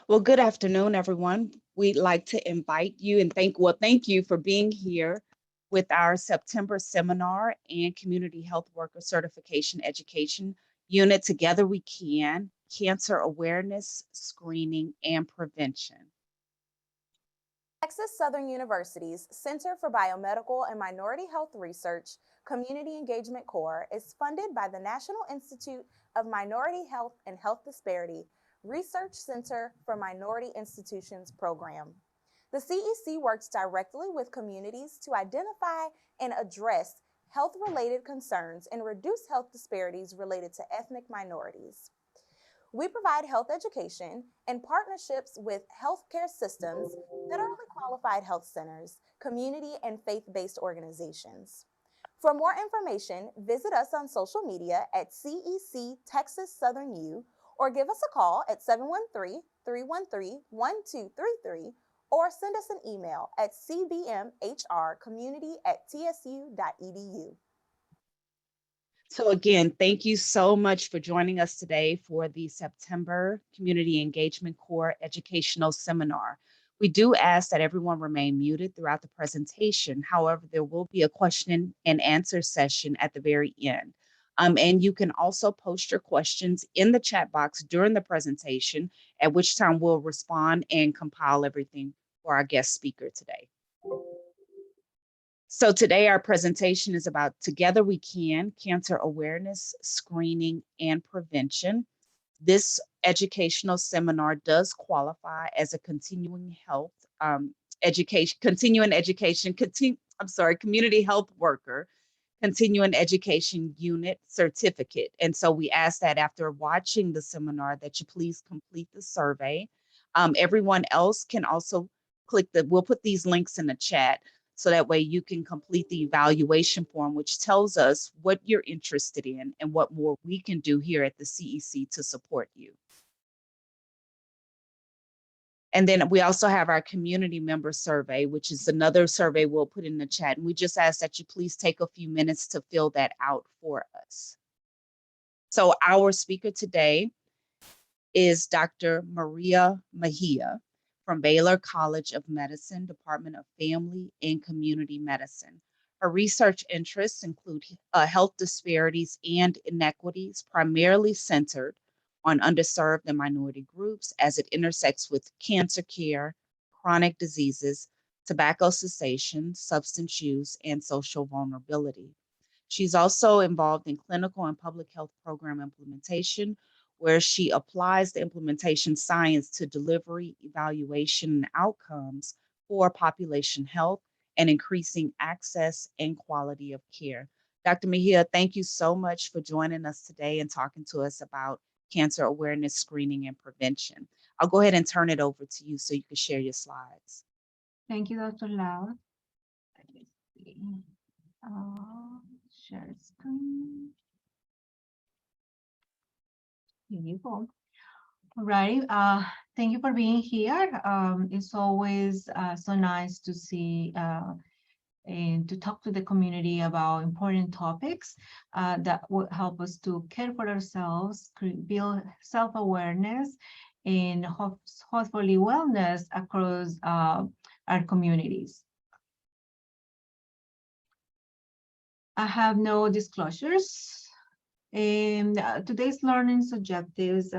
Well, good afternoon, everyone. We'd like to invite you and thank you for being here with our September seminar and Community Health Worker Certification Education Unit. Together We Can, Cancer Awareness, Screening, and Prevention. Texas Southern University's Center for Biomedical and Minority Health Research Community Engagement Corps is funded by the National Institute of Minority Health and Health Disparity Research Center for Minority Institutions program. The CEC works directly with communities to identify and address health-related concerns and reduce health disparities related to ethnic minorities. We provide health education and partnerships with healthcare systems, federally qualified health centers, community and faith-based organizations. For more information, visit us on social media at CEC Texas Southern U or give us a call at 713-313-1233 or send us an email at cbmhrcommunity@tsu.edu. So again, thank you so much for joining us today for the September Community Engagement Corps Educational Seminar. We do ask that everyone remain muted throughout the presentation. However, there will be a question and answer session at the very end. And you can also post your questions in the chat box during the presentation, at which time we'll respond and compile everything for our guest speaker today. So today our presentation is about Together We Can, Cancer Awareness, Screening, and Prevention. This educational seminar does qualify as a community health worker, continuing education unit certificate. And so we ask that after watching the seminar that you please complete the survey. Everyone else can also we'll put these links in the chat, so that way you can complete the evaluation form, which tells us what you're interested in and what more we can do here at the CEC to support you. And then we also have our community member survey, which is another survey we'll put in the chat. And we just ask that you please take a few minutes to fill that out for us. So our speaker today is Dr. Mejia from Baylor College of Medicine, Department of Family and Community Medicine. Her research interests include health disparities and inequities, primarily centered on underserved and minority groups as it intersects with cancer care, chronic diseases, tobacco cessation, substance use, and social vulnerability. She's also involved in clinical and public health program implementation, where she applies the implementation science to delivery, evaluation, and outcomes for population health and increasing access and quality of care. Dr. Mejia, thank you so much for joining us today and talking to us about cancer awareness, screening, and prevention. I'll go ahead and turn it over to you so you can share your slides. Thank you, Dr. Lau. Share screen. Here you go. All right. Thank you for being here. It's always so nice to see and to talk to the community about important topics that will help us to care for ourselves, build self-awareness, and hopefully wellness across our communities. I have no disclosures. And today's learning objectives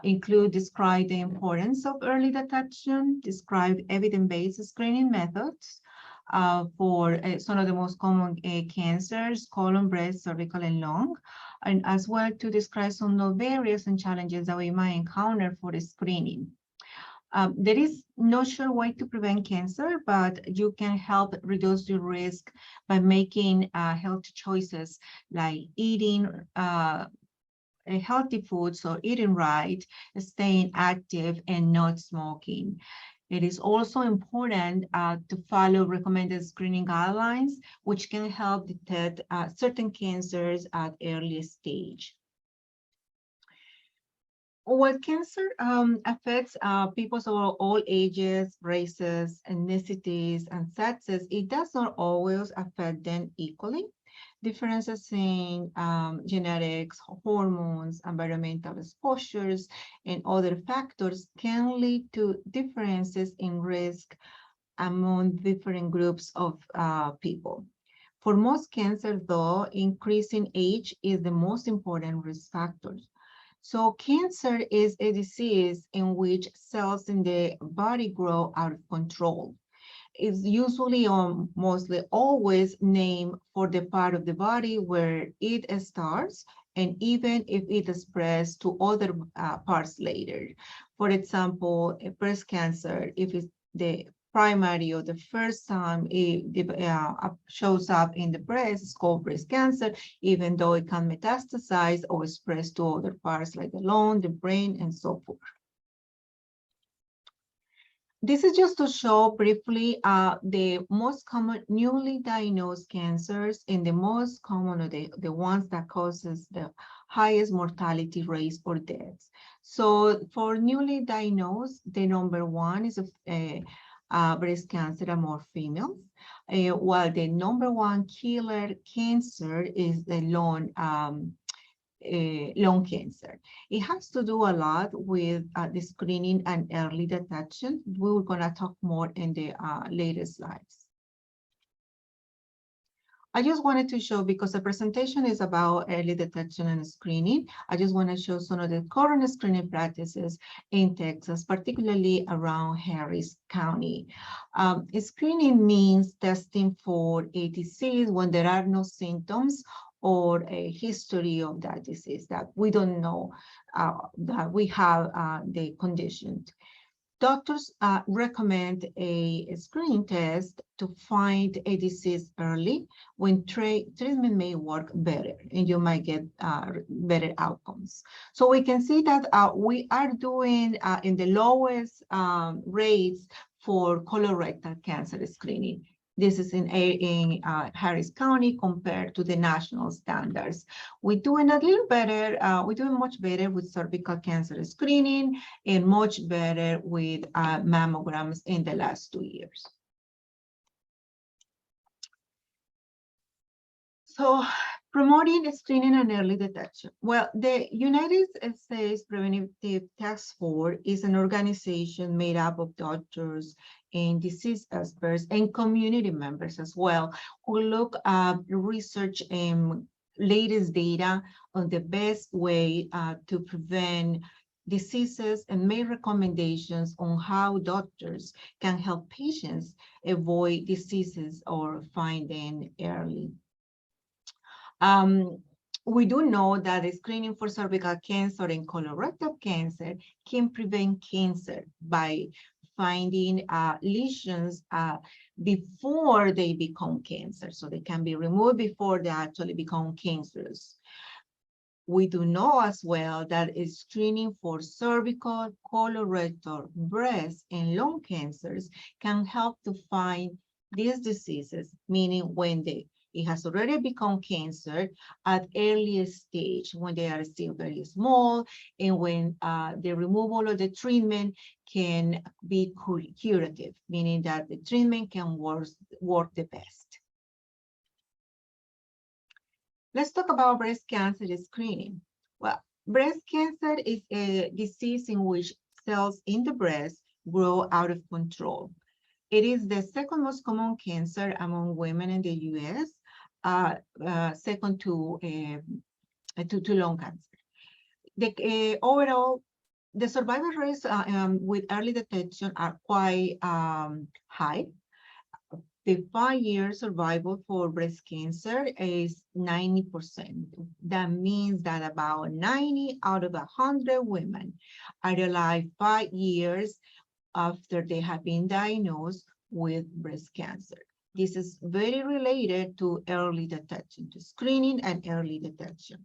include describe the importance of early detection, describe evidence-based screening methods for some of the most common cancers, colon, breast, cervical, and lung, and as well to describe some of the barriers and challenges that we might encounter for the screening. There is no sure way to prevent cancer, but you can help reduce your risk by making healthy choices like eating healthy foods or eating right, staying active, and not smoking. It is also important to follow recommended screening guidelines, which can help detect certain cancers at early stage. Well, cancer affects people of all ages, races, ethnicities, and sexes. It does not always affect them equally. Differences in genetics, hormones, environmental exposures, and other factors can lead to differences in risk among different groups of people. For most cancers, though, increasing age is the most important risk factor. So cancer is a disease in which cells in the body grow out of control. It's usually mostly always named for the part of the body where it starts, and even if it spreads to other parts later. For example, breast cancer, if it's the primary or the first time it shows up in the breast, it's called breast cancer, even though it can metastasize or spread to other parts like the lung, the brain, and so forth. This is just to show briefly the most common newly diagnosed cancers and the most common of the ones that causes the highest mortality rates or deaths. So for newly diagnosed, the number one is breast cancer among females, while the number one killer cancer is the lung cancer. It has to do a lot with the screening and early detection. We're going to talk more in the later slides. I just wanted to show, because the presentation is about early detection and screening, I just want to show some of the current screening practices in Texas, particularly around Harris County. Screening means testing for a disease when there are no symptoms or a history of that disease, that we don't know that we have the condition. Doctors recommend a screening test to find a disease early when treatment may work better and you might get better outcomes. So we can see that we are doing in the lowest rates for colorectal cancer screening. This is in Harris County compared to the national standards. We're doing a little better. We're doing much better with cervical cancer screening and much better with mammograms in the last 2 years. So promoting screening and early detection. Well, the United States Preventive Task Force is an organization made up of doctors and disease experts and community members as well, who look at research and latest data on the best way to prevent diseases and make recommendations on how doctors can help patients avoid diseases or find them early. We do know that the screening for cervical cancer and colorectal cancer can prevent cancer by finding lesions before they become cancer. So they can be removed before they actually become cancerous. We do know as well that screening for cervical, colorectal, breast, and lung cancers can help to find these diseases, meaning when it has already become cancer at earliest stage, when they are still very small, and when the removal of the treatment can be curative, meaning that the treatment can work the best. Let's talk about breast cancer screening. Well, breast cancer is a disease in which cells in the breast grow out of control. It is the second most common cancer among women in the U.S., second to lung cancer. Overall, the survival rates with early detection are quite high. The 5-year survival for breast cancer is 90%. That means that about 90 out of 100 women are alive 5 years after they have been diagnosed with breast cancer. This is very related to early detection, to screening and early detection.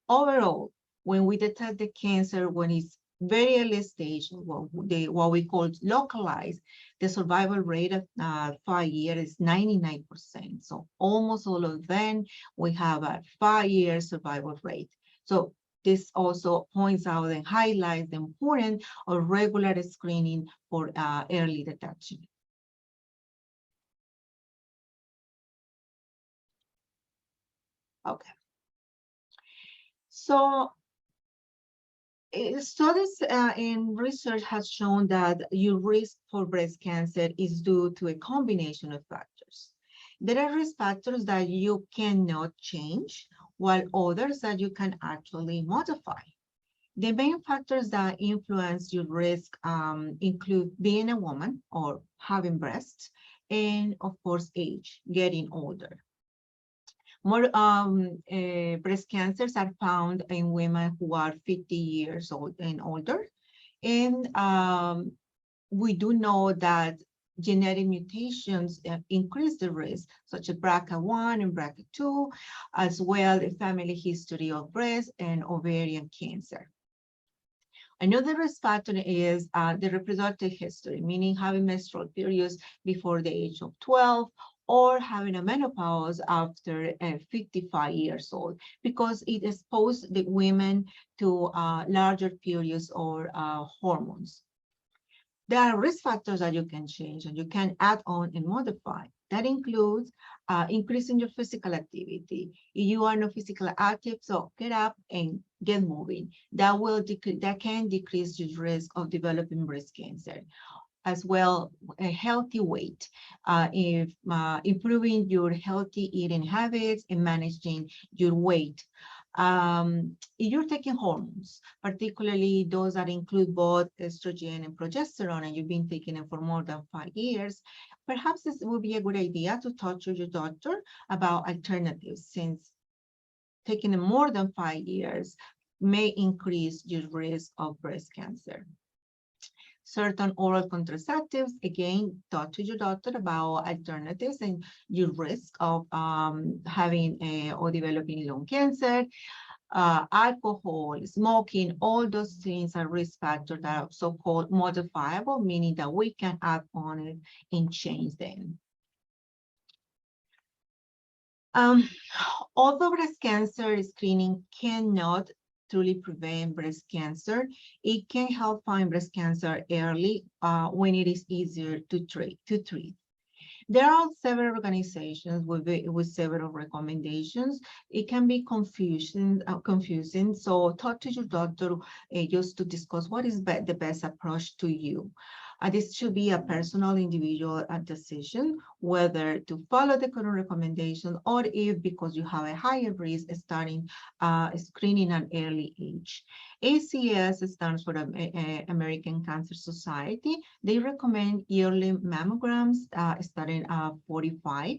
Overall, when we detect the cancer, when it's very early stage, what we call localized, the survival rate of 5 years is 99%. So almost all of them, we have a 5-year survival rate. So this also points out and highlights the importance of regular screening for early detection. Okay. So studies in research has shown that your risk for breast cancer is due to a combination of factors. There are risk factors that you cannot change, while others that you can actually modify. The main factors that influence your risk include being a woman or having breasts, and of course, age, getting older. More breast cancers are found in women who are 50 years old and older. And we do know that genetic mutations increase the risk, such as BRCA1 and BRCA2, as well as family history of breast and ovarian cancer. Another risk factor is the reproductive history, meaning having menstrual periods before the age of 12 or having a menopause after 55 years old, because it exposes the women to larger periods or hormones. There are risk factors that you can change and you can add on and modify. That includes increasing your physical activity. If you are not physically active, so get up and get moving. That can decrease your risk of developing breast cancer. As well, a healthy weight, improving your healthy eating habits and managing your weight. If you're taking hormones, particularly those that include both estrogen and progesterone, and you've been taking them for more than 5 years, perhaps this would be a good idea to talk to your doctor about alternatives, since taking them more than 5 years may increase your risk of breast cancer. Certain oral contraceptives, again, talk to your doctor about alternatives and your risk of having or developing lung cancer. Alcohol, smoking, all those things are risk factors that are so-called modifiable, meaning that we can add on it and change them. Although breast cancer screening cannot truly prevent breast cancer, it can help find breast cancer early when it is easier to treat. There are several organizations with several recommendations. It can be confusing, so talk to your doctor just to discuss what is the best approach to you. This should be a personal, individual decision, whether to follow the current recommendation or if, because you have a higher risk, starting screening at early age. ACS stands for the American Cancer Society. They recommend yearly mammograms starting at 45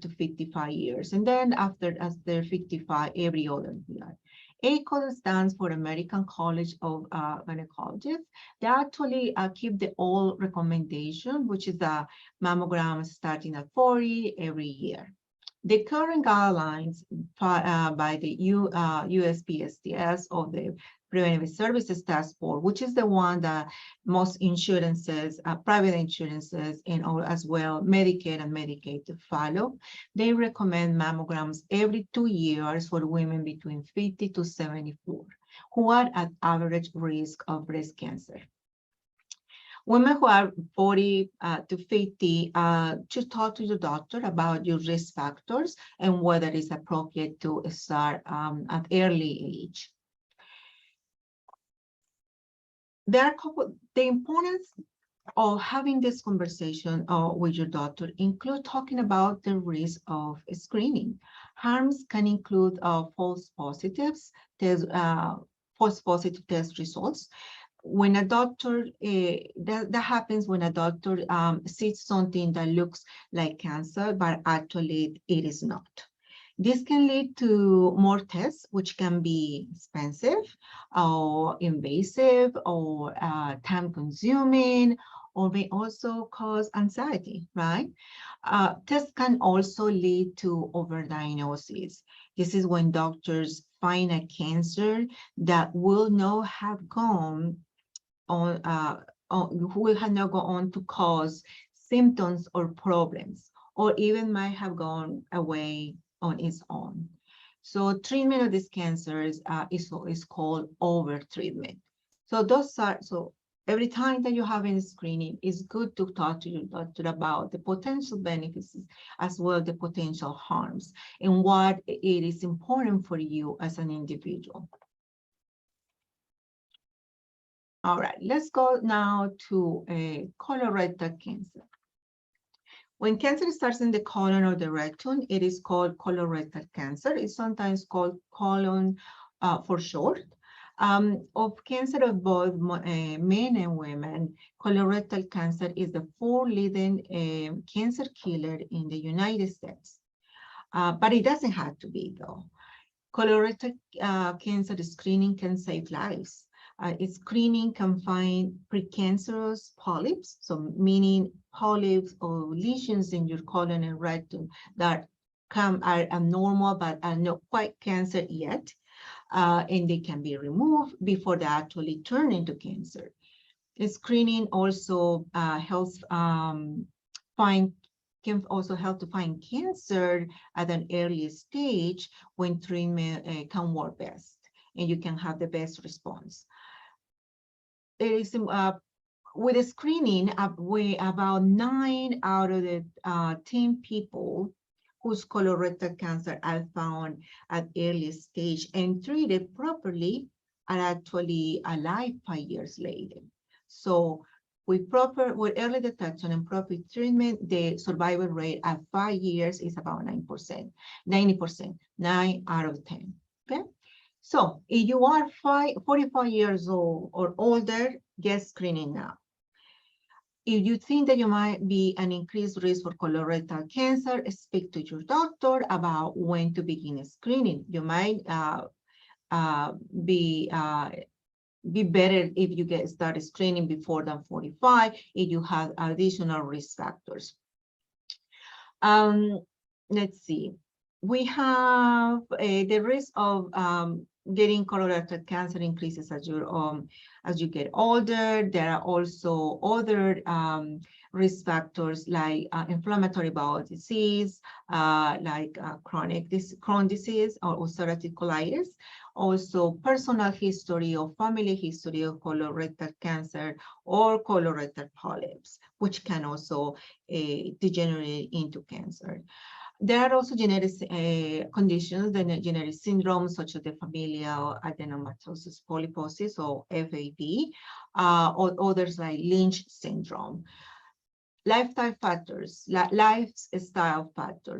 to 55 years. And then after 55, every other year. ACOG stands for American College of Gynecologists. They actually keep the old recommendation, which is a mammogram starting at 40 every year. The current guidelines by the USPSTS, or the Preventive Services Task Force, which is the one that most insurances, private insurances, and as well Medicare and Medicaid to follow. They recommend mammograms every 2 years for women between 50 to 74 who are at average risk of breast cancer. Women who are 40 to 50 should talk to your doctor about your risk factors and whether it's appropriate to start at early age. The importance of having this conversation with your doctor include talking about the risk of screening. Harms can include false positive test results. When a doctor, that happens when a doctor sees something that looks like cancer, but actually it is not. This can lead to more tests, which can be expensive or invasive or time-consuming, or may also cause anxiety, right? Tests can also lead to overdiagnosis. This is when doctors find a cancer that will not have gone on, who will have not gone on to cause symptoms or problems, or even might have gone away on its own. So treatment of these cancers is called overtreatment. So every time that you have a screening, it's good to talk to your doctor about the potential benefits as well the potential harms and what it is important for you as an individual. All right, let's go now to colorectal cancer. When cancer starts in the colon or the rectum, it is called colorectal cancer. It's sometimes called colon for short. Of cancer of both men and women, colorectal cancer is the fourth leading cancer killer in the United States. But it doesn't have to be, though. Colorectal cancer screening can save lives. Screening can find precancerous polyps, so meaning polyps or lesions in your colon and rectum that are abnormal but are not quite cancer yet. And they can be removed before they actually turn into cancer. Screening also can also help to find cancer at an early stage when treatment can work best, and you can have the best response. It is with the screening, about 9 out of the 10 people whose colorectal cancer are found at early stage and treated properly are actually alive 5 years later. So with early detection and proper treatment, the survival rate at 5 years is about 9%, 90%, 9 out of 10. Okay. So if you are 45 years old or older, get screening now. If you think that you might be an increased risk for colorectal cancer, speak to your doctor about when to begin screening. You might be better if you start screening before than 45 if you have additional risk factors. Let's see. We have the risk of getting colorectal cancer increases as you get older. There are also other risk factors like inflammatory bowel disease, like Crohn's disease or ulcerative colitis. Also, personal history or family history of colorectal cancer or colorectal polyps, which can also degenerate into cancer. There are also genetic conditions, the genetic syndromes such as the familial adenomatosis polyposis or FAP, or others like Lynch syndrome. Lifestyle factors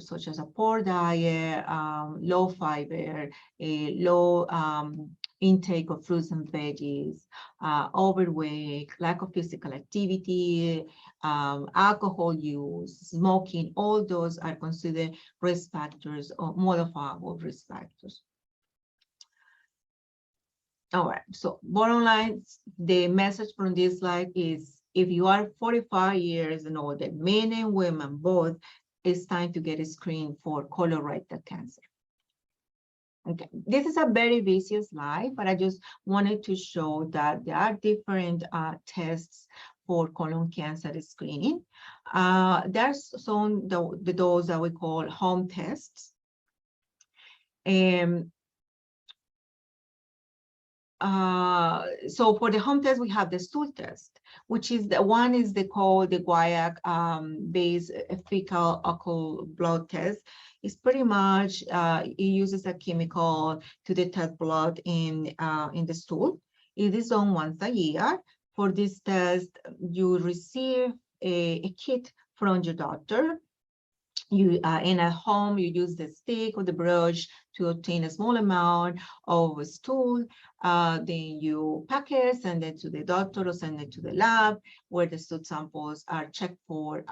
such as a poor diet, low fiber, low intake of fruits and veggies, overweight, lack of physical activity, alcohol use, smoking, all those are considered risk factors or modifiable risk factors. All right, so bottom line, the message from this slide is if you are 45 years and older, men and women both, it's time to get a screen for colorectal cancer. Okay, this is a very busy slide, but I just wanted to show that there are different tests for colon cancer screening. There's some those that we call home tests. So for the home test, we have the stool test, which is one is called the guaiac based fecal occult blood test. It's pretty much it uses a chemical to detect blood in the stool. It is done once a year. For this test, you receive a kit from your doctor. You in at home, you use the stick or the brush to obtain a small amount of stool. Then you pack it, send it to the doctor or send it to the lab where the stool samples are checked for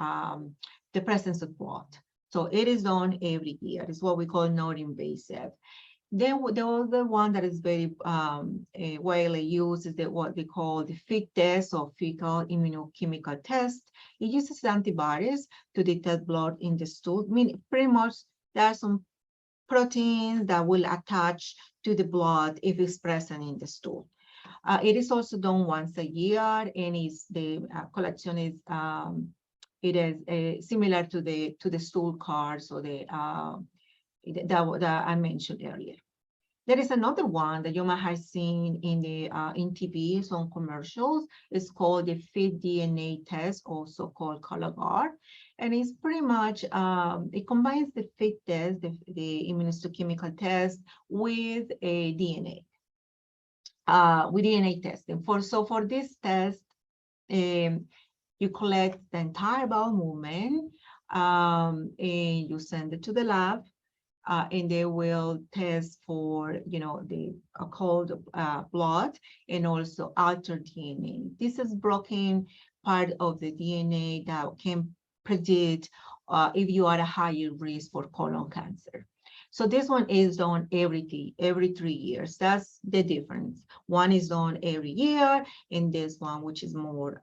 the presence of blood. So it is done every year. It's what we call non-invasive. Then the other one that is very widely used is what we call the FIC test or fecal immunochemical test. It uses antibodies to detect blood in the stool. I mean, pretty much there are some proteins that will attach to the blood if it's present in the stool. It is also done once a year, and the collection is it is similar to the stool cards or that I mentioned earlier. There is another one that you might have seen in the in TV, some commercials. It's called the Fit DNA test, also called Cologuard, and it's pretty much it combines the Fit test, the immunohistochemical test, with a DNA, with DNA testing. For this test, you collect the entire bowel movement, and you send it to the lab. And they will test for, the cold blood and also altered DNA. This is broken part of the DNA that can predict if you are at a higher risk for colon cancer. So this one is done every 3 years. That's the difference. One is done every year, and this one, which is more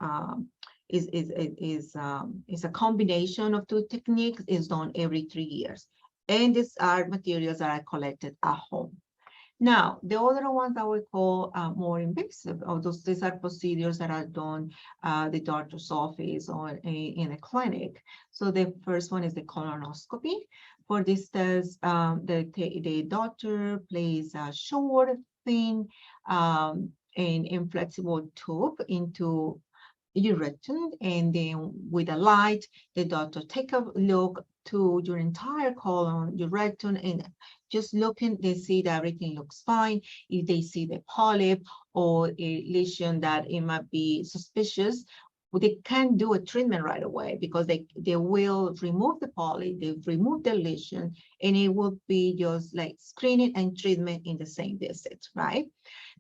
is a combination of two techniques, is done every 3 years. And these are materials that are collected at home. Now, the other ones that we call more invasive, these are procedures that are done the doctor's office or in a clinic. So the first one is the colonoscopy. For this test, the doctor places a short, thin, and inflexible tube into your rectum, and then with a light, the doctor take a look to your entire colon, your rectum, and just looking, they see that everything looks fine. If they see the polyp or a lesion that it might be suspicious, they can't do a treatment right away because they will remove the polyp, they remove the lesion, and it will be just like screening and treatment in the same visit, right?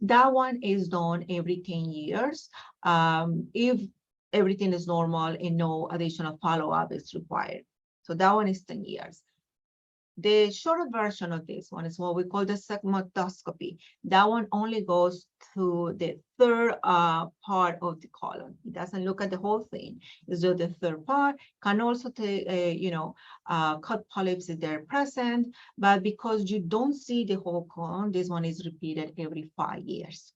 That one is done every 10 years. If everything is normal and no additional follow-up is required. So that one is 10 years. The shorter version of this one is what we call the sigmoidoscopy. That one only goes to the third part of the colon. It doesn't look at the whole thing. It's just the third part. Can also take, cut polyps if they're present, but because you don't see the whole colon, this one is repeated every 5 years.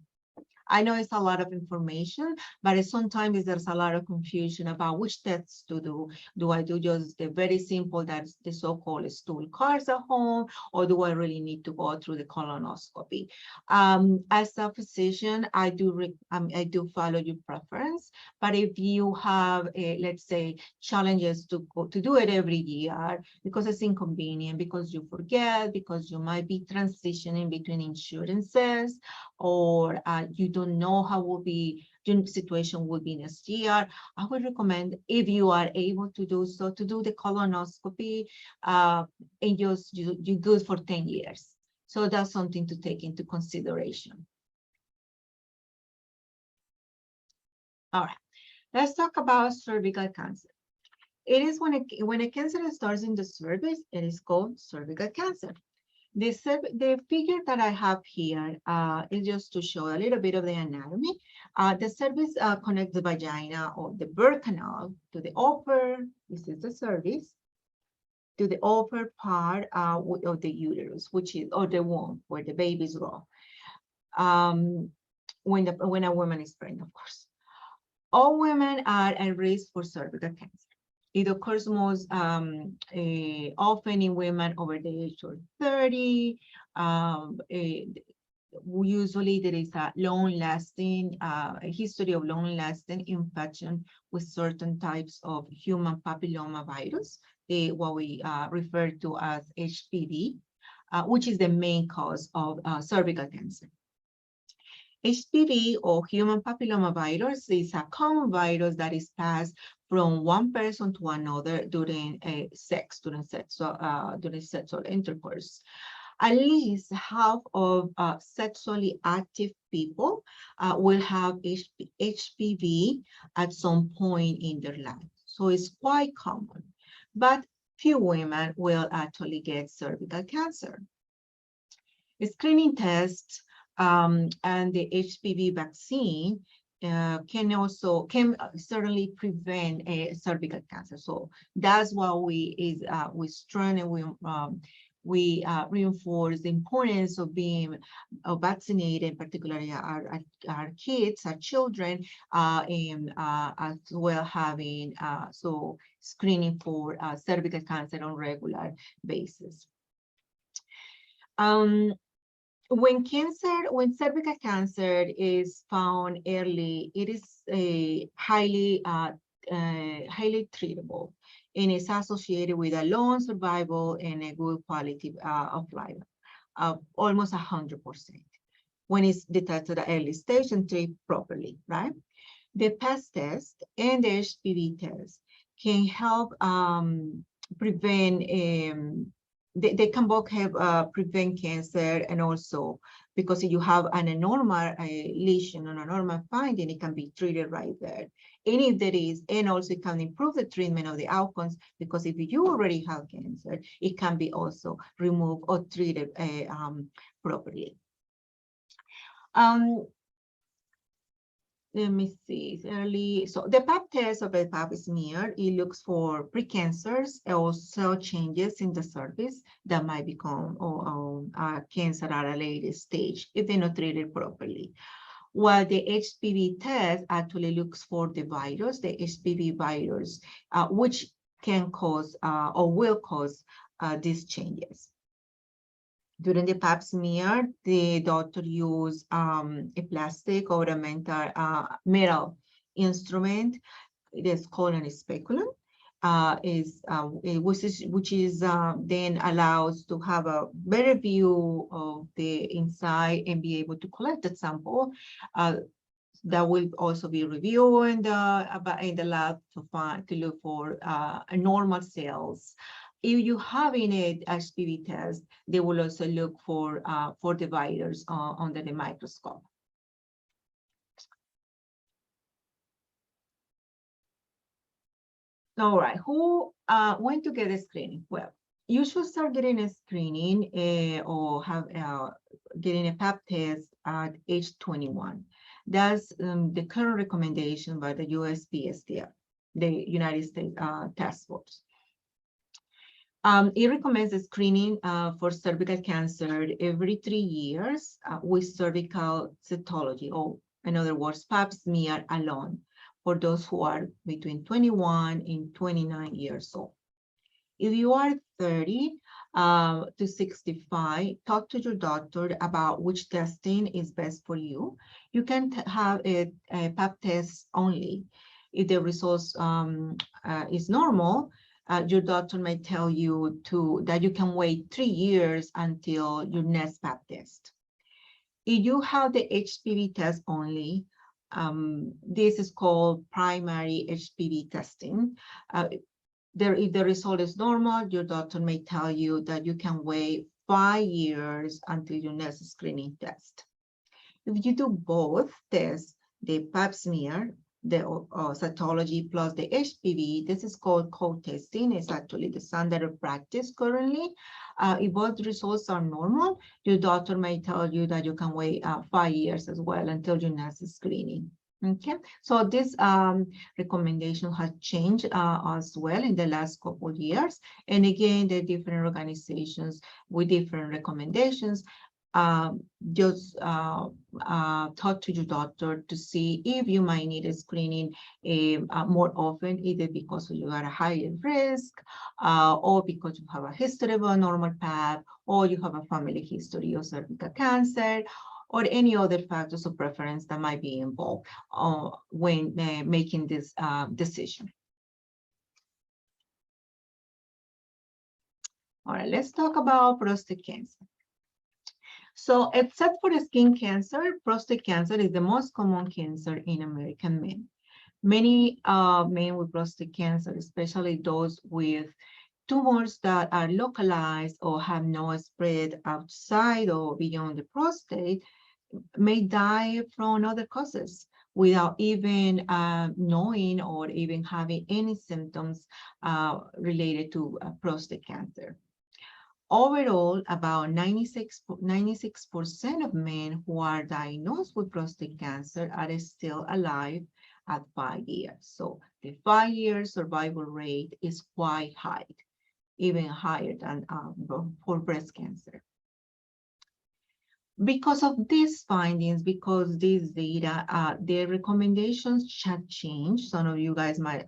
I know it's a lot of information, but sometimes there's a lot of confusion about which tests to do. Do I do just the very simple, that's the so-called stool cards at home, or do I really need to go through the colonoscopy? As a physician, I do follow your preference, but if you have, let's say, challenges to do it every year because it's inconvenient, because you forget, because you might be transitioning between insurances, or you don't know how will be your situation will be next year, I would recommend, if you are able to do so, to do the colonoscopy, and you're good for 10 years. So that's something to take into consideration. All right, let's talk about cervical cancer. It is when a cancer starts in the cervix, it is called cervical cancer. The figure that I have here is just to show a little bit of the anatomy. The cervix connects the vagina or the birth canal to the upper, this is the cervix, to the upper part of the uterus, which is, or the womb, where the babies grow. When a woman is pregnant, of course. All women are at risk for cervical cancer. It occurs most often in women over the age of 30. Usually there is a long-lasting, a history of long-lasting infection with certain types of human papilloma virus, what we refer to as HPV, which is the main cause of cervical cancer. HPV, or human papilloma virus, is a common virus that is passed from one person to another during sexual intercourse. At least half of sexually active people will have HPV at some point in their life. So it's quite common, but few women will actually get cervical cancer. A screening test and the HPV vaccine can certainly prevent cervical cancer. So that's why we stress and we reinforce the importance of being vaccinated, particularly our kids, our children, and as well having screening for cervical cancer on a regular basis. when cervical cancer is found early, it is a highly treatable, and is associated with a long survival and a good quality of life, almost 100%, when it's detected at the early stage and treated properly, right? The PAS test and the HPV test can help prevent, they can both have prevent cancer, and also because if you have an abnormal lesion or an abnormal finding, it can be treated right there. And if there is, and also it can improve the treatment of the outcomes, because if you already have cancer, it can be also removed or treated properly. Let me see, early. So the pap test of the pap smear, it looks for precancers, also changes in the surface that might become cancer at a later stage if they're not treated properly. While the HPV test actually looks for the virus, the HPV virus, which can cause or will cause these changes. During the pap smear, the doctor used a plastic or a metal instrument. It is called an speculum, which is then allows to have a better view of the inside and be able to collect the sample. That will also be reviewed in the lab to look for normal cells. If you have in it HPV test, they will also look for the virus under the microscope. All right, when to get a screening? Well, you should start getting a screening or have getting a pap test at age 21. That's the current recommendation by the USPSTF, the United States Task Force. It recommends a screening for cervical cancer every 3 years with cervical cytology, or in other words, pap smear alone, for those who are between 21 and 29 years old. If you are 30 to 65, talk to your doctor about which testing is best for you. You can have a pap test only. If the results is normal, your doctor may tell you that you can wait 3 years until your next pap test. If you have the HPV test only, this is called primary HPV testing. If the result is normal, your doctor may tell you that you can wait 5 years until your next screening test. If you do both tests, the pap smear, the cytology plus the HPV, this is called co-testing. It's actually the standard of practice currently. If both results are normal, your doctor may tell you that you can wait 5 years as well until your next screening. Okay, so this recommendation has changed as well in the last couple of years. And again, the different organizations with different recommendations. Just talk to your doctor to see if you might need a screening more often, either because you are at a higher risk or because you have a history of a normal pap, or you have a family history of cervical cancer, or any other factors of preference that might be involved when making this decision. All right, let's talk about prostate cancer. So except for the skin cancer, prostate cancer is the most common cancer in American men. Many men with prostate cancer, especially those with tumors that are localized or have no spread outside or beyond the prostate, may die from other causes without even knowing or even having any symptoms related to prostate cancer. Overall, about 96% of men who are diagnosed with prostate cancer are still alive at 5 years. So the 5-year survival rate is quite high, even higher than for breast cancer. Because of these findings, because these data, their recommendations have changed. Some of you guys might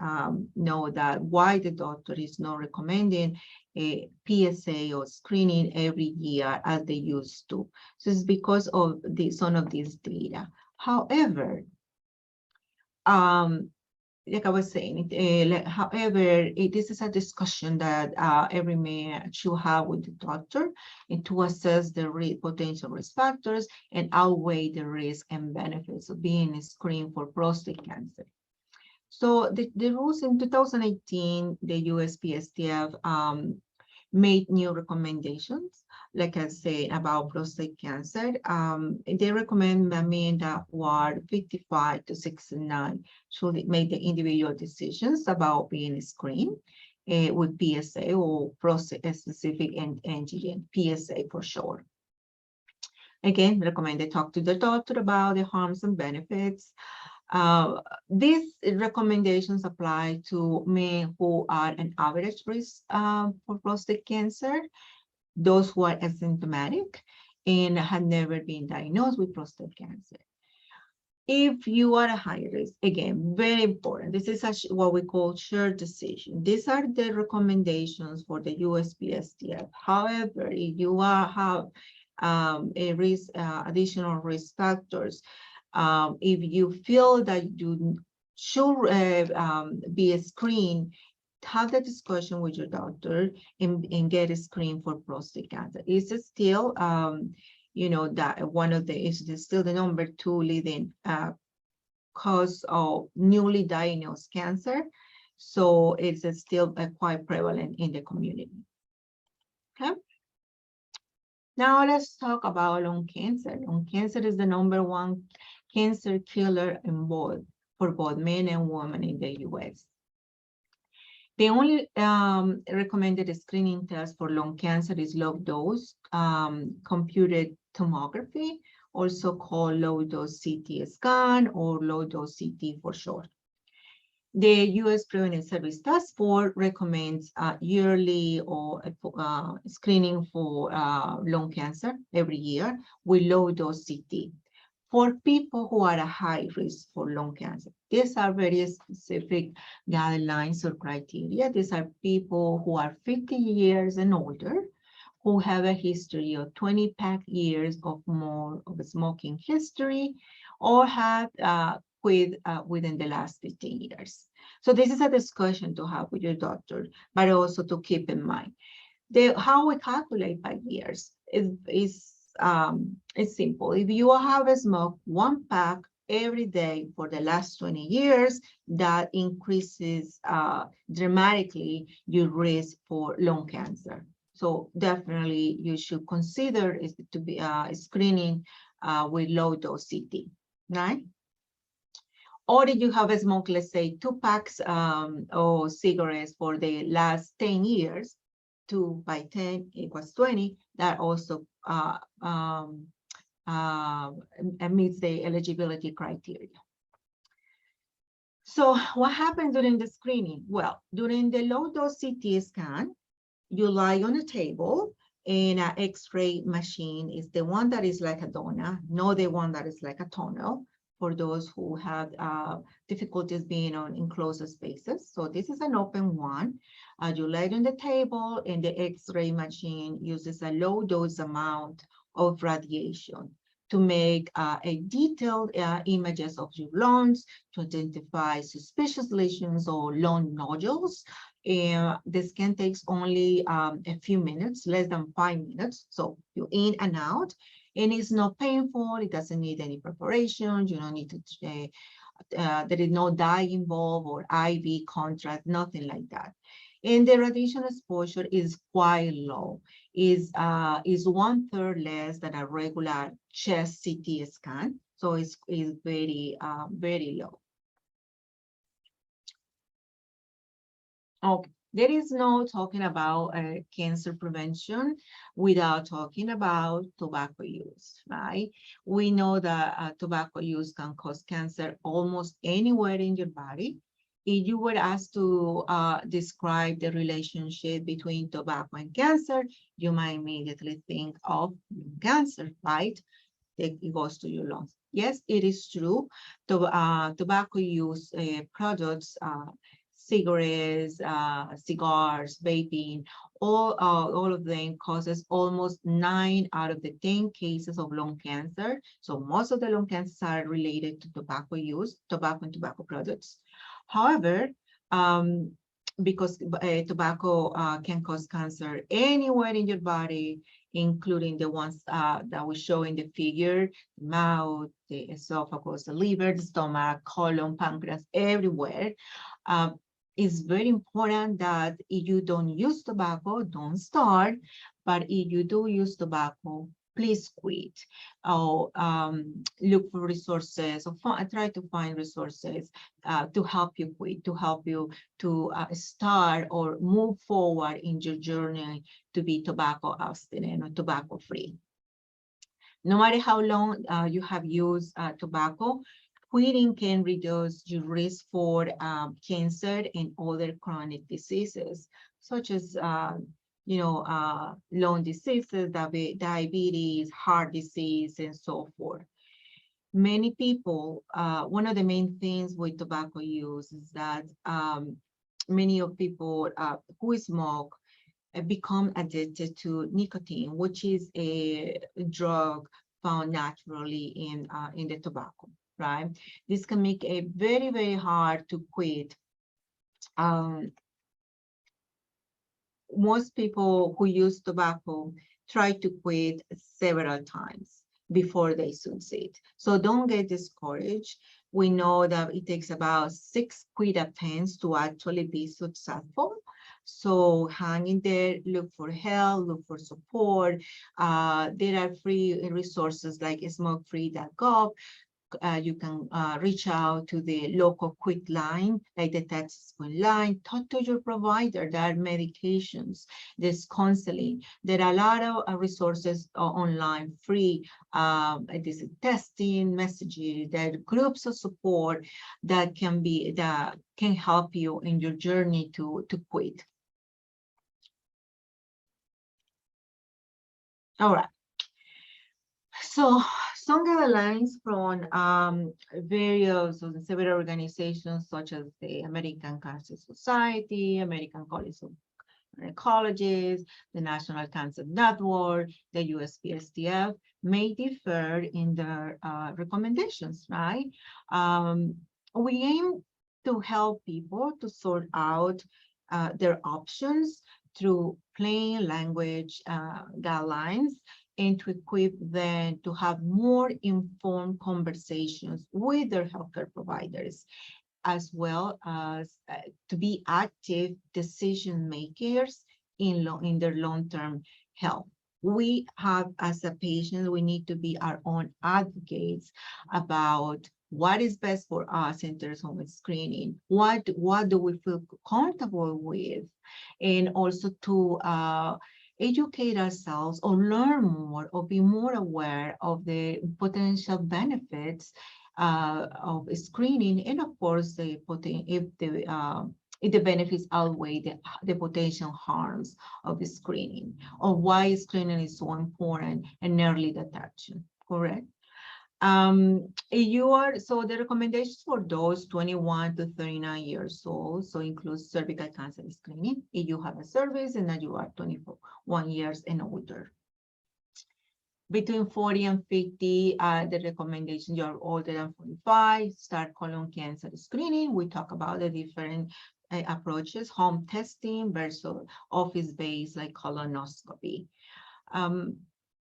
know that why the doctor is not recommending a PSA or screening every year as they used to. So it's because of some of these data. However, like I was saying, this is a discussion that every man should have with the doctor and to assess the potential risk factors and outweigh the risk and benefits of being screened for prostate cancer. So the rules in 2018, the USPSTF made new recommendations, like I said, about prostate cancer. They recommend men that were 55 to 69 should make the individual decisions about being screened with PSA or prostate-specific antigen, PSA for short. Again, recommend they talk to the doctor about the harms and benefits. These recommendations apply to men who are an average risk for prostate cancer, those who are asymptomatic and have never been diagnosed with prostate cancer. If you are a high risk, again, very important. This is what we call shared decision. These are the recommendations for the USPSTF. However, if you have a risk, additional risk factors, if you feel that you should be a screen, have the discussion with your doctor and get a screen for prostate cancer. Is it still, you know, that is still the number 2 leading cause of newly diagnosed cancer? So it's still quite prevalent in the community. Okay. Now let's talk about lung cancer. Lung cancer is the #1 cancer killer for both men and women in the US. The only recommended screening test for lung cancer is low-dose computed tomography, also called low-dose CT scan or low-dose CT for short. The U.S. Preventive Service Task Force recommends yearly or screening for lung cancer every year with low-dose CT for people who are at high risk for lung cancer. These are very specific guidelines or criteria. These are people who are 50 years and older, who have a history of 20 years or more of a smoking history, or have quit within the last 15 years. So this is a discussion to have with your doctor, but also to keep in mind. How we calculate 5 years is it's simple. If you have smoked 1 pack every day for the last 20 years, that increases dramatically your risk for lung cancer. So definitely you should consider to be screening with low-dose CT, right? Or if you have smoked, let's say 2 packs or cigarettes for the last 10 years, 2 by 10 equals 20, that also meets the eligibility criteria. So what happens during the screening? Well, during the low-dose CT scan, you lie on a table and an X-ray machine is the one that is like a donut, not the one that is like a tunnel for those who have difficulties being on enclosed spaces. So this is an open one. You lay it on the table and the X-ray machine uses a low dose amount of radiation to make a detailed images of your lungs to identify suspicious lesions or lung nodules. And the scan takes only a few minutes, less than 5 minutes. So you in and out, and it's not painful. It doesn't need any preparation. You don't need to, there is no dye involved or IV contrast, nothing like that. And the radiation exposure is quite low. Is 1/3 less than a regular chest CT scan. So it's very, very low. Okay, there is no talking about cancer prevention without talking about tobacco use, right? We know that tobacco use can cause cancer almost anywhere in your body. If you were asked to describe the relationship between tobacco and cancer, you might immediately think of cancer, right? It goes to your lungs. Yes, it is true. Tobacco use products, cigarettes, cigars, vaping, all of them causes almost 9 out of the 10 cases of lung cancer. So most of the lung cancers are related to tobacco use, tobacco and tobacco products. However, because tobacco can cause cancer anywhere in your body, including the ones that we show in the figure, the mouth, the esophagus, the liver, the stomach, colon, pancreas, everywhere. It's very important that if you don't use tobacco, don't start. But if you do use tobacco, please quit. Or look for resources, or try to find resources to help you quit, to help you to start or move forward in your journey to be tobacco abstinent or tobacco free. No matter how long you have used tobacco, quitting can reduce your risk for cancer and other chronic diseases, such as lung diseases, diabetes, heart disease, and so forth. Many people, one of the main things with tobacco use is that many of people who smoke become addicted to nicotine, which is a drug found naturally in the tobacco, right? This can make it very, very hard to quit. Most people who use tobacco try to quit several times before they succeed. So don't get discouraged. We know that it takes about 6 quit attempts to actually be successful. So hang in there, look for help, look for support. There are free resources like smokefree.gov. You can reach out to the local quit line, like the Texas Quit line. Talk to your provider. There are medications, there's counseling. There are a lot of resources online, free. This is testing, messages, there are groups of support that can help you in your journey to quit. All right. So some guidelines from various or several organizations such as the American Cancer Society, American College of Oncologists, the National Cancer Network, the USPSTF may differ in their recommendations, right? We aim to help people to sort out their options through plain language guidelines, and to equip them to have more informed conversations with their healthcare providers, as well as to be active decision makers in their long-term health. We have, as a patient, we need to be our own advocates about what is best for us in terms of screening. What do we feel comfortable with? And also to educate ourselves or learn more or be more aware of the potential benefits of screening, and of course, if the benefits outweigh the potential harms of the screening, or why screening is so important in early detection, correct? So the recommendations for those 21 to 39 years old, so includes cervical cancer screening, if you have a service and that you are 21 years and older. Between 40 and 50, the recommendation, you're older than 45, start colon cancer screening. We talk about the different approaches, home testing versus office-based like colonoscopy.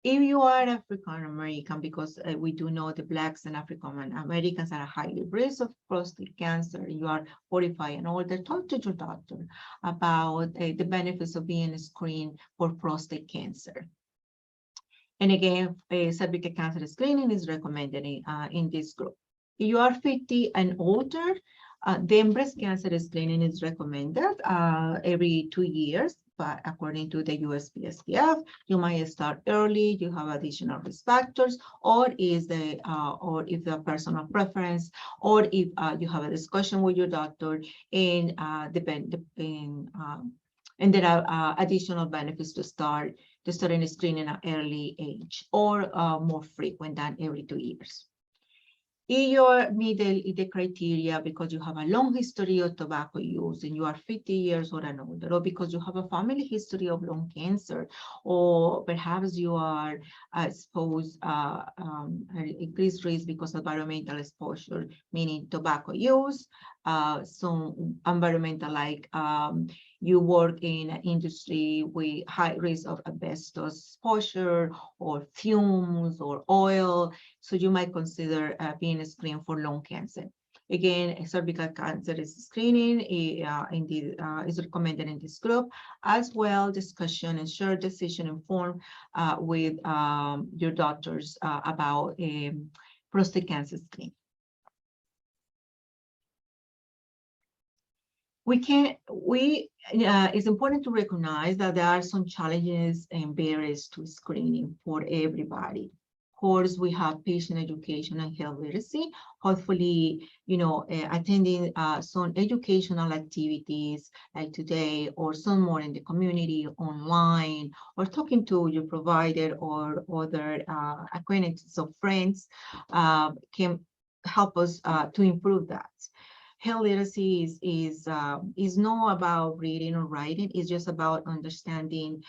If you are African American, because we do know the Blacks and African Americans are highly at risk of prostate cancer, you are 45 and older, talk to your doctor about the benefits of being screened for prostate cancer. And again, cervical cancer screening is recommended in this group. If you are 50 and older, then breast cancer screening is recommended every 2 years. but according to the USPSTF, you might start early, you have additional risk factors, or if the personal preference, or if you have a discussion with your doctor, and and there are additional benefits to start in screening at early age, or more frequent than every 2 years. If you meet the criteria because you have a long history of tobacco use and you are 50 years or older, or because you have a family history of lung cancer, or perhaps you are exposed increased risk because of environmental exposure, meaning tobacco use, some environmental, like you work in an industry with high risk of asbestos exposure, or fumes, or oil, so you might consider being screened for lung cancer. Again, cervical cancer is screening is recommended in this group. As well, discussion and shared decision informed with your doctors about prostate cancer screening. It's important to recognize that there are some challenges and barriers to screening for everybody. Of course, we have patient education and health literacy. Hopefully, attending some educational activities like today, or some more in the community, online, or talking to your provider or other acquaintances or friends can help us to improve that. Health literacy is not about reading or writing. It's just about understanding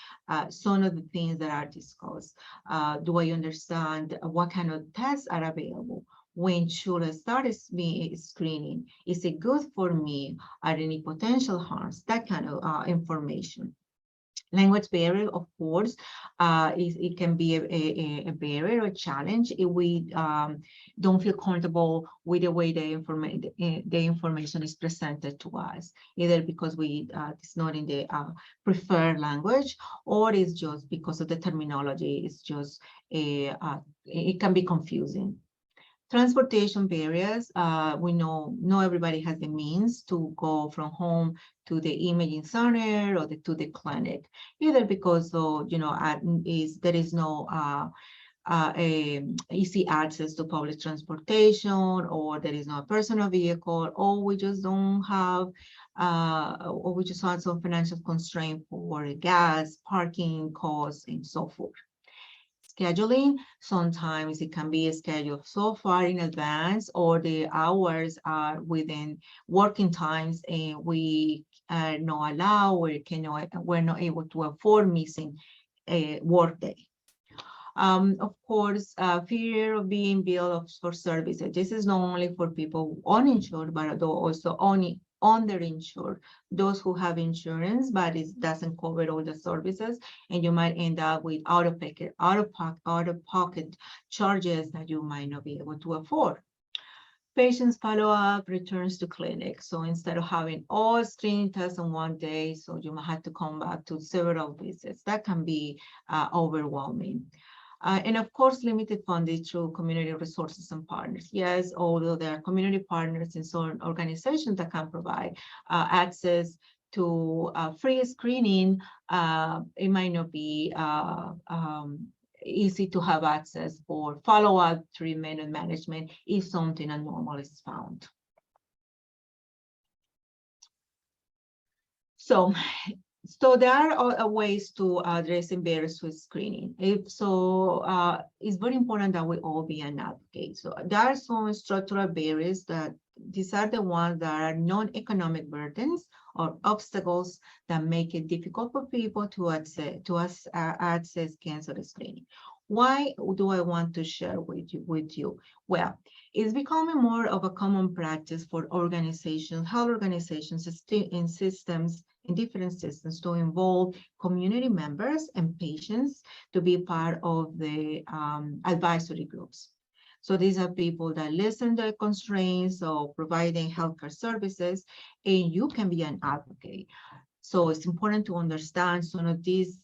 some of the things that are discussed. Do I understand what kind of tests are available? When should I start screening? Is it good for me? Are there any potential harms? That kind of information. Language barrier, of course, it can be a barrier or a challenge if we don't feel comfortable with the way the information is presented to us, either because it's not in the preferred language, or it's just because of the terminology. It's just it can be confusing. Transportation barriers, we know not everybody has the means to go from home to the imaging center or to the clinic, either because there is no easy access to public transportation, or there is no personal vehicle, or we just don't have, or we just have some financial constraint for gas, parking costs, and so forth. Scheduling, sometimes it can be scheduled so far in advance, or the hours are within working times, and we are not allowed, we're not able to afford missing a work day. Of course, fear of being billed for services. This is not only for people uninsured, but also only underinsured, those who have insurance, but it doesn't cover all the services, and you might end up with out-of-pocket charges that you might not be able to afford. Patients follow-up, returns to clinic. So instead of having all screening tests on one day, so you might have to come back to several visits. That can be overwhelming. And of course, limited funding through community resources and partners. Yes, although there are community partners and some organizations that can provide access to free screening, it might not be easy to have access for follow-up treatment and management if something abnormal is found. So there are ways to address barriers to screening. It's very important that we all be an advocate. So there are some structural barriers that these are the ones that are non-economic burdens or obstacles that make it difficult for people to access cancer screening. Why do I want to share with you? Well, it's becoming more of a common practice for organizations, health organizations, and systems, in different systems, to involve community members and patients to be part of the advisory groups. So these are people that listen to the constraints of providing healthcare services, and you can be an advocate. So it's important to understand some of these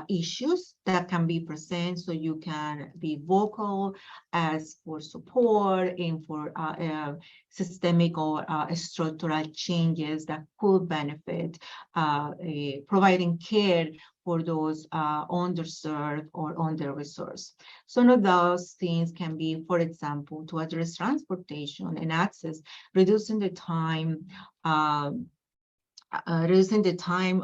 issues that can be present, so you can be vocal as for support and for systemic or structural changes that could benefit providing care for those underserved or under-resourced. Some of those things can be, for example, to address transportation and access, reducing the time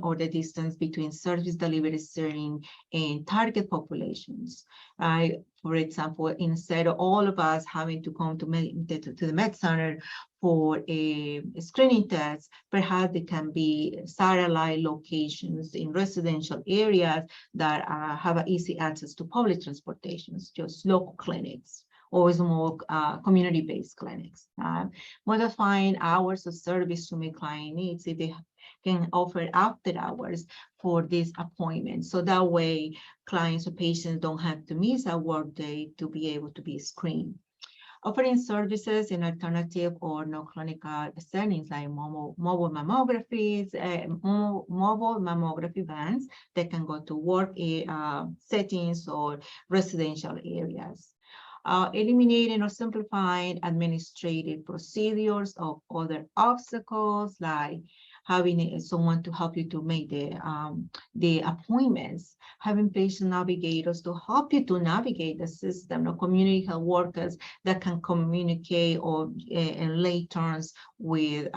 or the distance between service delivery setting and target populations. For example, instead of all of us having to come to the med center for a screening test, perhaps there can be satellite locations in residential areas that have easy access to public transportations, just local clinics or small community-based clinics. Modifying hours of service to meet client needs if they can offer after hours for this appointment. So that way clients or patients don't have to miss a work day to be able to be screened. Offering services in alternative or non-clinical settings like mobile mammographies, mobile mammography vans that can go to work settings or residential areas. Eliminating or simplifying administrative procedures of other obstacles, like having someone to help you to make the appointments, having patient navigators to help you to navigate the system, or community health workers that can communicate or in lay terms with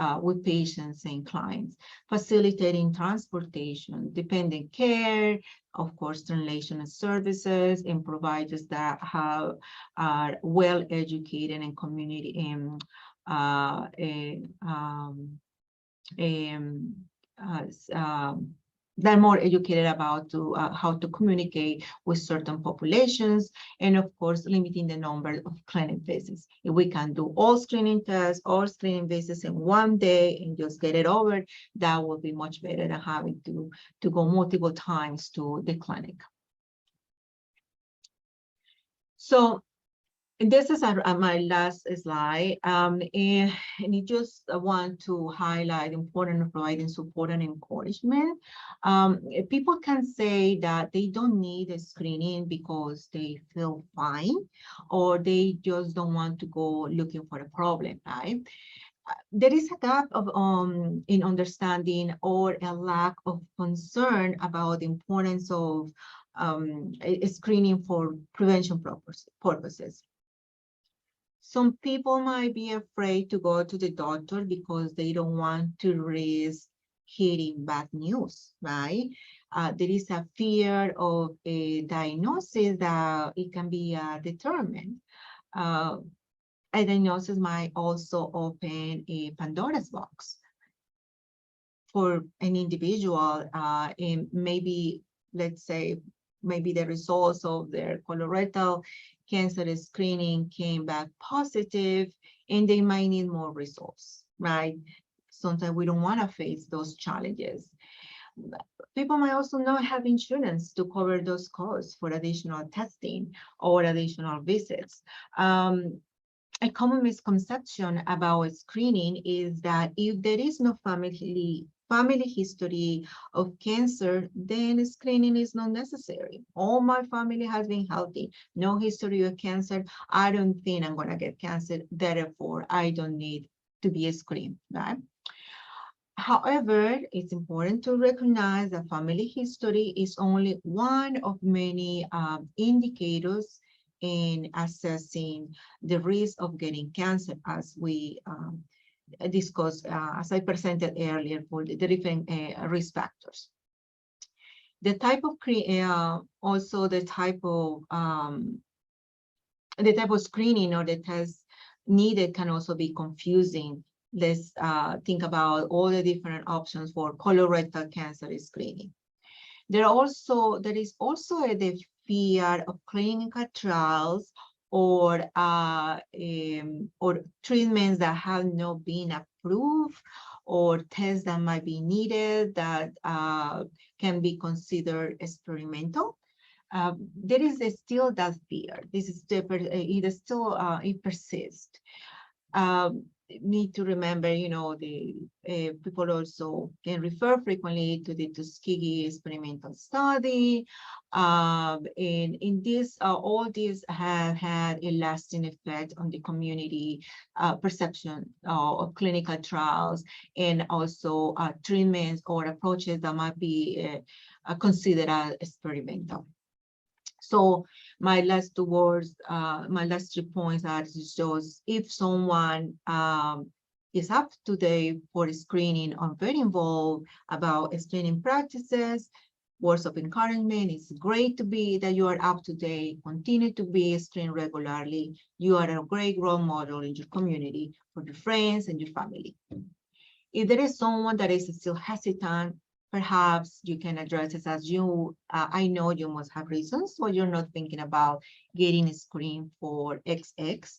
patients and clients, facilitating transportation, dependent care, of course, translation services, and providers that are well educated and community they're more educated about how to communicate with certain populations, and of course, limiting the number of clinic visits. If we can do all screening tests, all screening visits in one day and just get it over, that would be much better than having to go multiple times to the clinic. So this is my last slide, and I just want to highlight the importance of providing support and encouragement. People can say that they don't need a screening because they feel fine, or they just don't want to go looking for a problem, right? There is a gap of in understanding or a lack of concern about the importance of screening for prevention purposes. Some people might be afraid to go to the doctor because they don't want to risk hearing bad news, right? There is a fear of a diagnosis that it can be determined. A diagnosis might also open a Pandora's box for an individual, and maybe, let's say, maybe the results of their colorectal cancer screening came back positive, and they might need more results, right? Sometimes we don't want to face those challenges. People might also not have insurance to cover those costs for additional testing or additional visits. A common misconception about screening is that if there is no family history of cancer, then screening is not necessary. All my family has been healthy, no history of cancer. I don't think I'm going to get cancer, therefore I don't need to be screened, right? However, it's important to recognize that family history is only one of many indicators in assessing the risk of getting cancer, as we discussed, as I presented earlier, for the different risk factors. The type of also the type of screening or the test needed can also be confusing. Let's think about all the different options for colorectal cancer screening. There is also the fear of clinical trials or treatments that have not been approved, or tests that might be needed that can be considered experimental. There is still that fear. This is it persists. need to remember, the people also can refer frequently to the Tuskegee experimental study. And in this, all these have had a lasting effect on the community perception of clinical trials, and also treatments or approaches that might be considered as experimental. So my last 3 points are just if someone is up to date for screening or very involved about screening practices, words of encouragement. It's great to be that you are up to date, continue to be screened regularly. You are a great role model in your community for your friends and your family. If there is someone that is still hesitant, perhaps you can address it as I know you must have reasons why you're not thinking about getting screened for XX.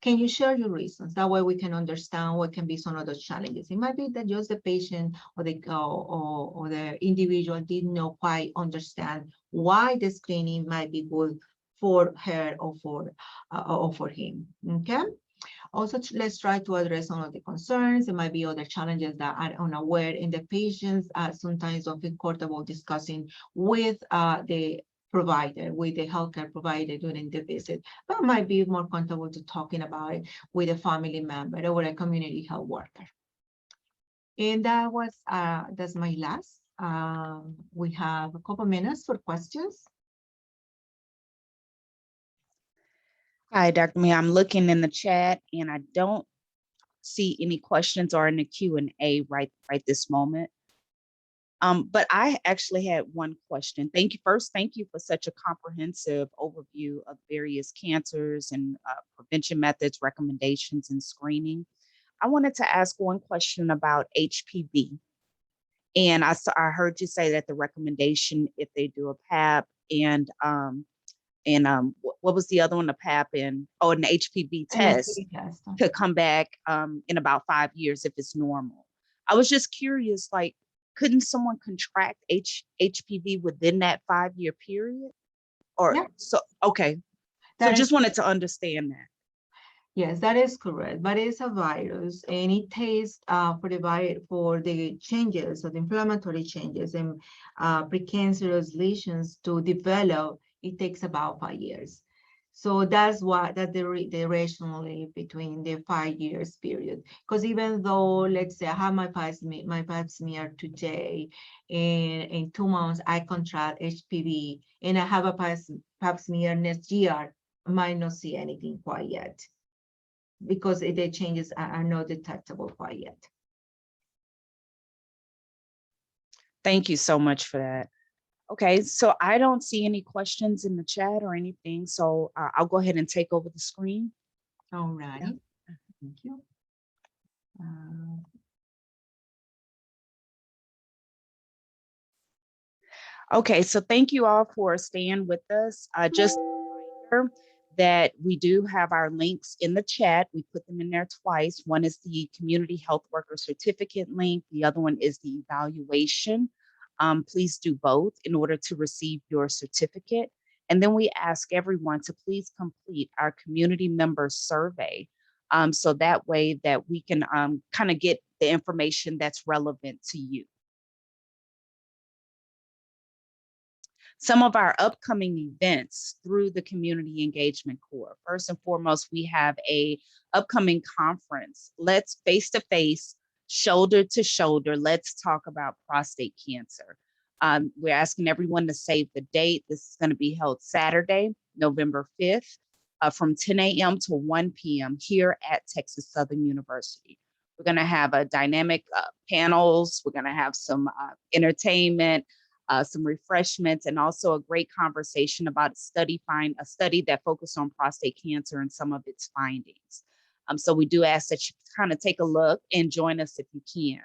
Can you share your reasons? That way we can understand what can be some of those challenges. It might be that just the patient or the individual didn't know quite understand why the screening might be good for her or for him. Okay. Also, let's try to address some of the concerns. There might be other challenges that are unaware, and the patients sometimes don't feel comfortable discussing with the provider, with the healthcare provider during the visit, but might be more comfortable to talking about it with a family member or a community health worker. And that's my last. We have a couple minutes for questions. Hi, Dr. Mia. I'm looking in the chat and I don't see any questions or in the Q&A right this moment. But I actually had one question. Thank you for such a comprehensive overview of various cancers and prevention methods, recommendations, and screening. I wanted to ask one question about HPV. And I heard you say that the recommendation, if they do a PAP and what was the other one, the PAP and an HPV test could come back in about 5 years if it's normal. I was just curious, like, couldn't someone contract HPV within that 5-year period? Or Yeah. Okay. So just wanted to understand that. Yes, that is correct. But it's a virus, and it takes for the changes, or the inflammatory changes and precancerous lesions to develop. It takes about 5 years. So that's the rationale between the 5 years period. Because even though, let's say I have my pap smear today, and in 2 months I contract HPV, and I have a pap smear next year, I might not see anything quite yet, because the changes are not detectable quite yet. Thank you so much for that. Okay, so I don't see any questions in the chat or anything, so I'll go ahead and take over the screen. All right. Yeah. Thank you. Okay, so thank you all for staying with us. Just a reminder that we do have our links in the chat. We put them in there twice. One is the Community Health Worker Certificate link. The other one is the evaluation. Please do both in order to receive your certificate. And then we ask everyone to please complete our community member survey. So that way that we can kind of get the information that's relevant to you. Some of our upcoming events through the Community Engagement Corps. First and foremost, we have a upcoming conference. Let's face-to-face, shoulder-to-shoulder, let's talk about prostate cancer. We're asking everyone to save the date. This is going to be held Saturday, November 5th, from 10 a.m. to 1 p.m. here at Texas Southern University. We're going to have a dynamic panels. We're going to have some entertainment, some refreshments, and also a great conversation about a study that focused on prostate cancer and some of its findings. So we do ask that you kind of take a look and join us if you can.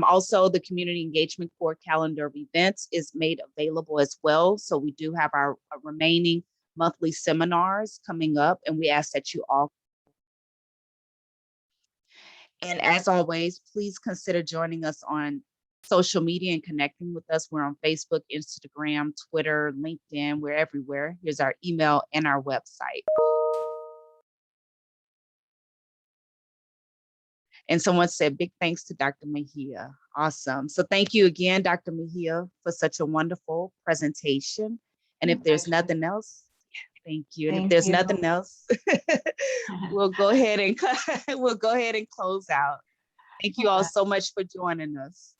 Also, the Community Engagement Corps calendar of events is made available as well. So we do have our remaining monthly seminars coming up, and we ask that you all. And as always, please consider joining us on social media and connecting with us. We're on Facebook, Instagram, Twitter, LinkedIn. We're everywhere. Here's our email and our website. And someone said, big thanks to Dr. Mejia. Awesome. So thank you again, Dr. Mejia, for such a wonderful presentation. And if there's nothing else, thank you. And if there's nothing else, we'll go ahead and close out. Thank you all so much for joining us.